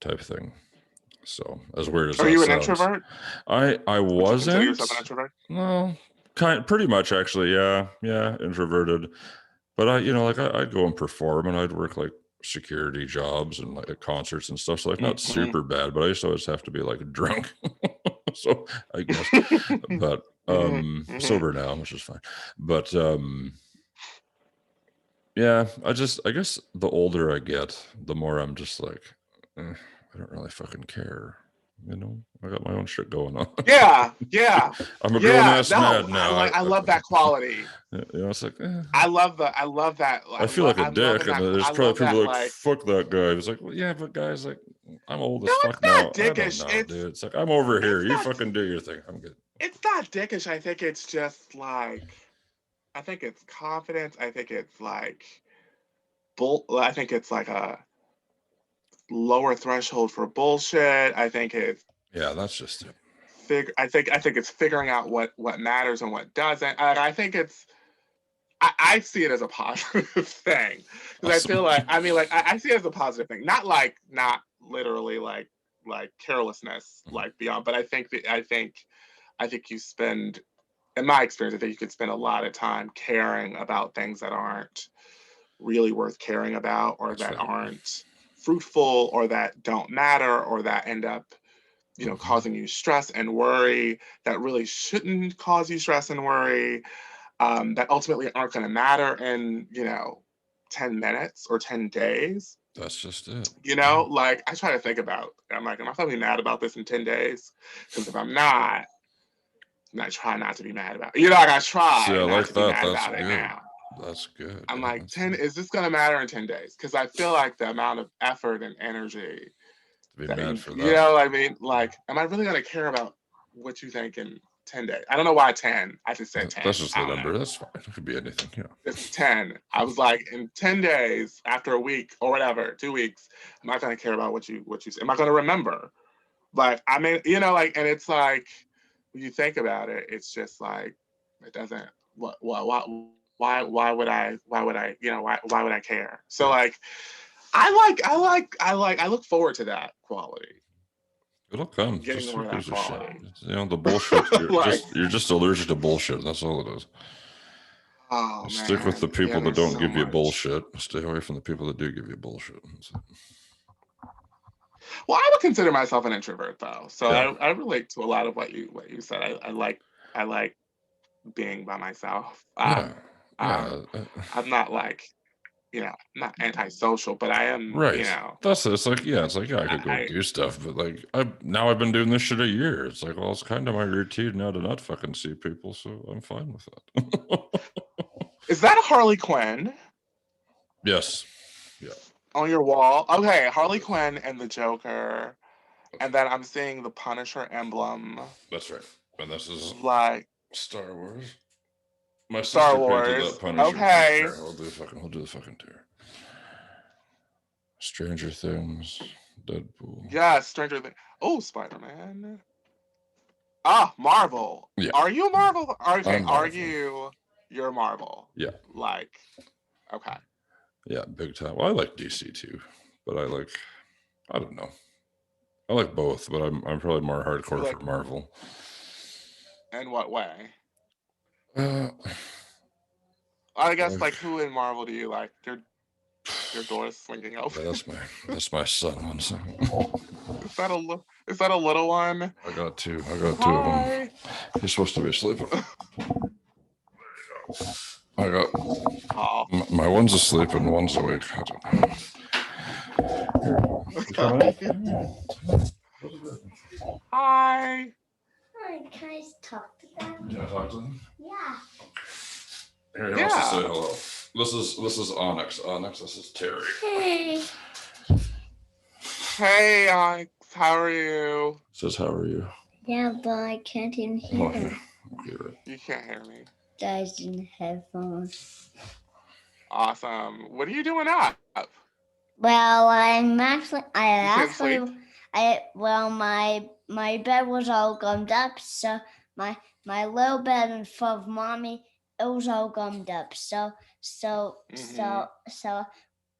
Type thing. So as weird as that sounds. Are you an introvert? I wasn't. Would you consider yourself an introvert? Well, pretty much actually. Yeah, introverted. But I'd go and perform, and I'd work like security jobs and like at concerts and stuff. So like not super bad, but I used to always have to be like drunk. So I guess, but sober now, which is fine. But I guess the older I get, the more I'm just like, I don't really fucking care. You know, I got my own shit going on. Yeah. I'm a grown ass man now. I love that quality. You know, it's like I love that. I feel like a dick, and there's probably people like, fuck that guy. It's like, well, yeah, but guys, like, I'm old as fuck now. Dickish. I don't know, dude. It's like, I'm over here. You fucking do your thing. I'm good. It's not dickish. I think it's just like, I think it's confidence. I think it's like I think it's like a lower threshold for bullshit. I think it's that's just it. I think it's figuring out what matters and what doesn't. I think it's I see it as a positive thing because I feel like I see it as a positive thing, not literally like carelessness like beyond, but I think you spend, in my experience, I think you could spend a lot of time caring about things that aren't really worth caring about, or that aren't fruitful, or that don't matter, or that end up, you know, causing you stress and worry that really shouldn't cause you stress and worry, that ultimately aren't going to matter in, you know, 10 minutes or 10 days. That's just it. You know, like I try to think about, I'm like, am I going to be mad about this in 10 days? Because if I'm not, I try not to be mad about it. You know, like I try not to be mad about it now. That's good. I'm like, is this going to matter in 10 days? Because I feel like the amount of effort and energy to be mad for that. You know, I mean, like, am I really going to care about what you think in 10 days? I don't know why 10. I just said 10. That's just the number. That's fine. It could be anything. Yeah. It's 10. I was like, in 10 days, after a week or whatever, 2 weeks, am I going to care about what you say? Am I going to remember? Like, I mean, you know, like, and it's like, when you think about it, it's just like, it doesn't, why would I, you know, why would I care? So like, I look forward to that quality. It'll come. Getting just more of that quality. You know, the bullshit. You're just allergic to bullshit. That's all it is. Oh, Stick with the people that don't give you bullshit. Stay away from the people that do give you bullshit. Well, I would consider myself an introvert, though, so I relate to a lot of what you said. I like being by myself. I'm not like, you know, not antisocial, but I am. Right. You know, that's it. It's like I could go do stuff, but like I've been doing this shit a year. It's like, well, it's kind of my routine now to not fucking see people, so I'm fine with that. Is that a Harley Quinn? Yes. Yeah. On your wall? Okay, Harley Quinn and the Joker. And then I'm seeing the Punisher emblem. That's right. And this is like Star Wars. My Star sister Wars. Painted that Punisher. Okay. We'll do the fucking tour. Stranger Things. Deadpool. Yeah, Stranger Things. Oh, Spider-Man. Marvel. Yeah. Are you Marvel? Okay, Marvel. Are you? You're Marvel. Yeah. Like, okay. Yeah, big time. Well, I like DC too, but I don't know. I like both, but I'm probably more hardcore for Marvel. In what way? I guess like who in Marvel do you like? Your door is swinging open. Yeah, that's my son. 1 second. Is that a little one? I got two of them. He's supposed to be sleeping. I got my one's asleep and one's awake. Hi. Hi, can I talk to them? Can I talk to them? Yeah. Here, he wants to say hello. This is Onyx. Onyx, this is Terry. Hey. Hey, Onyx. How are you? Says, how are you? Yeah, but I can't even hear. Okay, right. You can't hear me. Guys in headphones. Awesome. What are you doing up? Well, my bed was all gummed up, so my little bed in front of mommy, it was all gummed up. So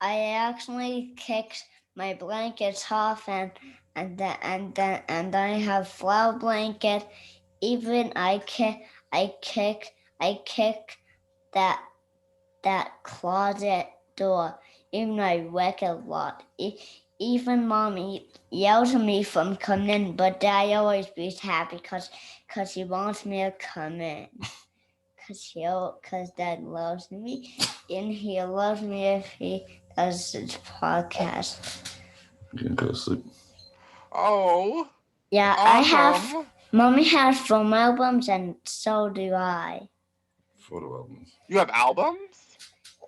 I actually kicked my blankets off and then I have flower blanket. Even I kick that closet door. Even I wreck a lot. Even mommy yells at me from coming in, but dad always be happy because he wants me to come in. Because dad loves me, and he loves me if he does his podcast. You can go to sleep. Oh, Yeah, awesome. Mommy has film albums, and so do I. Photo albums. You have albums?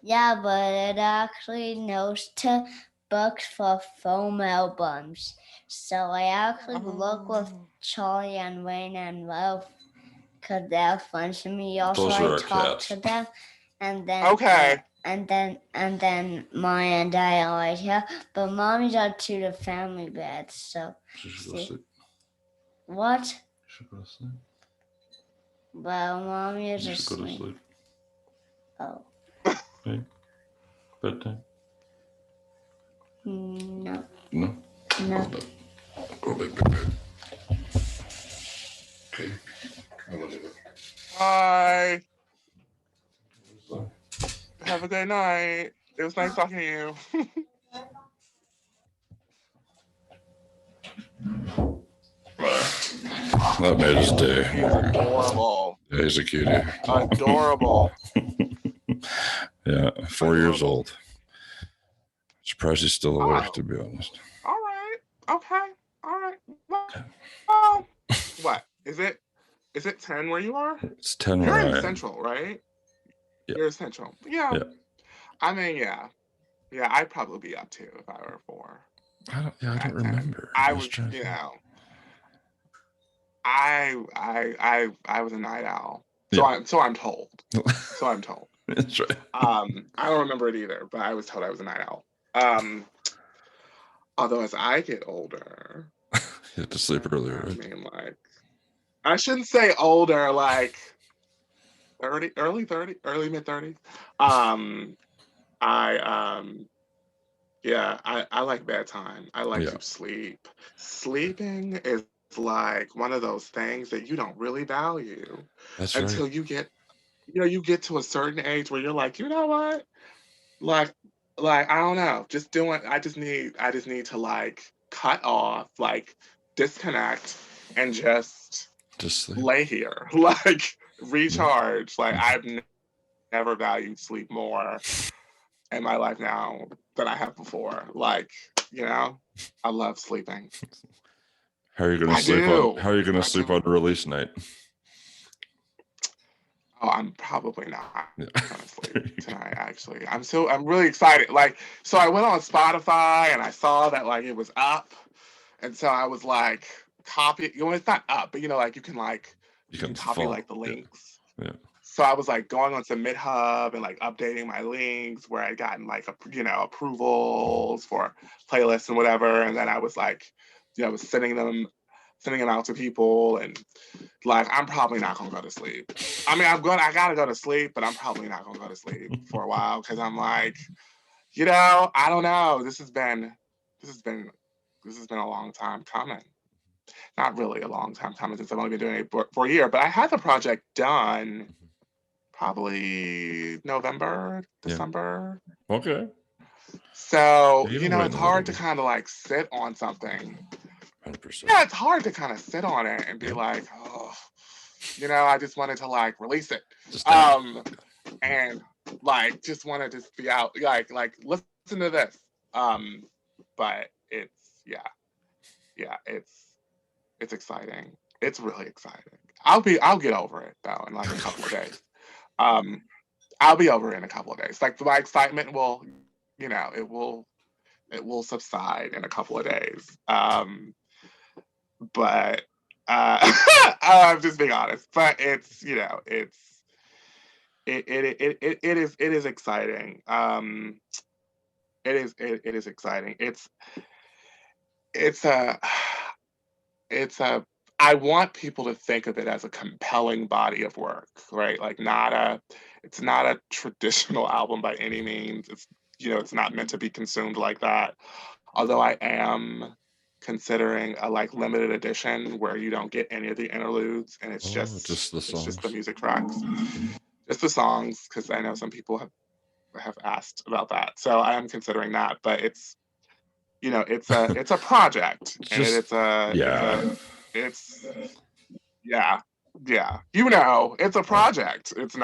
Yeah, but it actually knows to books for film albums. So I actually look with Charlie and Wayne and Ralph because they're fun to me. Also, Those are I talk cats. to them, and then Okay. and then Maya and I are right here. But Mommy's are to the family bed. So She should go to sleep. what? She should go to sleep. Well, Mommy is You should go to asleep. sleep. Oh. Hey. Bedtime. No. No. No. Go to bed. Okay. I love you. Bye. Have a good night. It was nice talking to you. That made his day. Adorable. Yeah, he's a cutie. Adorable. Yeah, 4 years old. Surprised he's still awake, to be honest. All right. Okay. All right. Well, what? Is it 10 where you are? It's 10 You're where in I am. Central, right? Yeah. You're Central. Yeah. Yeah. I mean, yeah. Yeah, I'd probably be up too if I were 4. I don't remember. I was, you know, I was a night owl. So Yeah. I'm told. So I'm told. That's right. I don't remember it either, but I was told I was a night owl. Although as I get older, you have to sleep earlier, right? I mean, like, I shouldn't say older, like 30, early 30, early mid 30s. I like bedtime. I like to sleep. Sleeping is like one of those things that you don't really value until you get, you get to a certain age where you're like, you know what? Like I don't know, I just need to like cut off, like disconnect and just sleep. Lay here, like recharge. Like I've never valued sleep more in my life now than I have before. Like, I love sleeping. How are you going to sleep on? How are you going to sleep on release night? Oh, I'm probably not gonna sleep tonight. Actually, I'm really excited. Like, so I went on Spotify and I saw that like it was up, and so I was like, copy. It's not up, but like you can copy like the links. Yeah. So I was like going onto MidHub and like updating my links where I'd gotten like approvals for playlists and whatever, and then I was like, I was sending them out to people, and like I'm probably not gonna go to sleep. I mean, I gotta go to sleep, but I'm probably not gonna go to sleep for a while because I'm like, I don't know. This has been a long time coming. Not really a long time coming since I've only been doing it for a year, but I had the project done probably November, December. Yeah. Okay. So, it's hard to kind of like sit on something. 100%. Yeah, it's hard to kind of sit on it and be like, oh, I just wanted to like release it. And like just want to just be out, like listen to this. But it's it's exciting. It's really exciting. I'll get over it though in like a couple of days. I'll be over it in a couple of days. Like my excitement will, it will subside in a couple of days. But I'm just being honest. But it's it is exciting. It is exciting. I want people to think of it as a compelling body of work, right? Like it's not a traditional album by any means. It's it's not meant to be consumed like that. Although I am considering a like limited edition where you don't get any of the interludes and it's just the songs. It's just the music tracks, just the songs, because I know some people have asked about that. So I am considering that, but it's it's a project, and it's a project. It's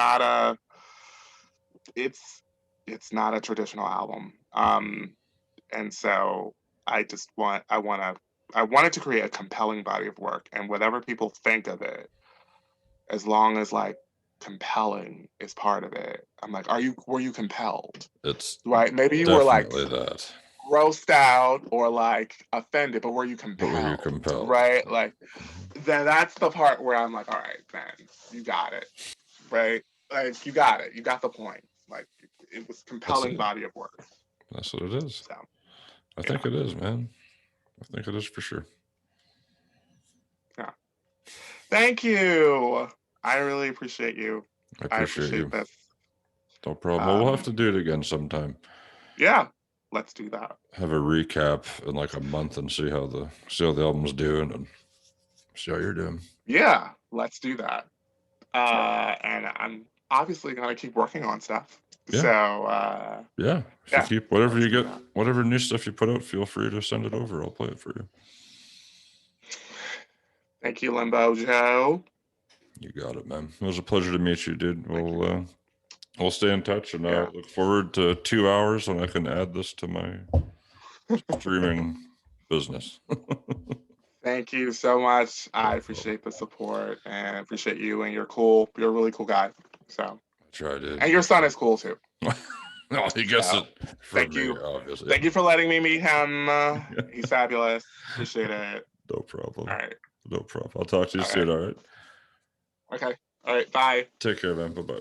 not a traditional album. And so I want to I wanted to create a compelling body of work, and whatever people think of it, as long as like compelling is part of it, I'm like, were you compelled? It's right. Maybe you were like that. grossed out or like offended, but were you compelled? But were you compelled? Right? Like then that's the part where I'm like, all right, then you got it. Right? Like you got it. You got the point. Like it was compelling body of work. That's what it is. So I think it is, man. I think it is for sure. Yeah. Thank you. I really appreciate you. I appreciate you. This. No problem. Well, we'll have to do it again sometime. Yeah. Let's do that. Have a recap in like a month and see how the album's doing and see how you're doing. Yeah, let's do that. And I'm obviously gonna keep working on stuff. Yeah. So yeah, if you keep whatever you get, whatever new stuff you put out, feel free to send it over. I'll play it for you. Thank you, Limbo Joe. You got it, man. It was a pleasure to meet you, dude. We'll stay in touch, and I look forward to 2 hours when I can add this to my streaming business. Thank you so much. I appreciate the support and appreciate you, and you're cool. You're a really cool guy. So try, dude. And your son is cool too. No, he gets it. Thank you. Obviously. Thank you for letting me meet him. He's fabulous. Appreciate it. No problem. All right. No problem. I'll talk to you soon. All right. Okay. All right. Bye. Take care, man. Bye-bye.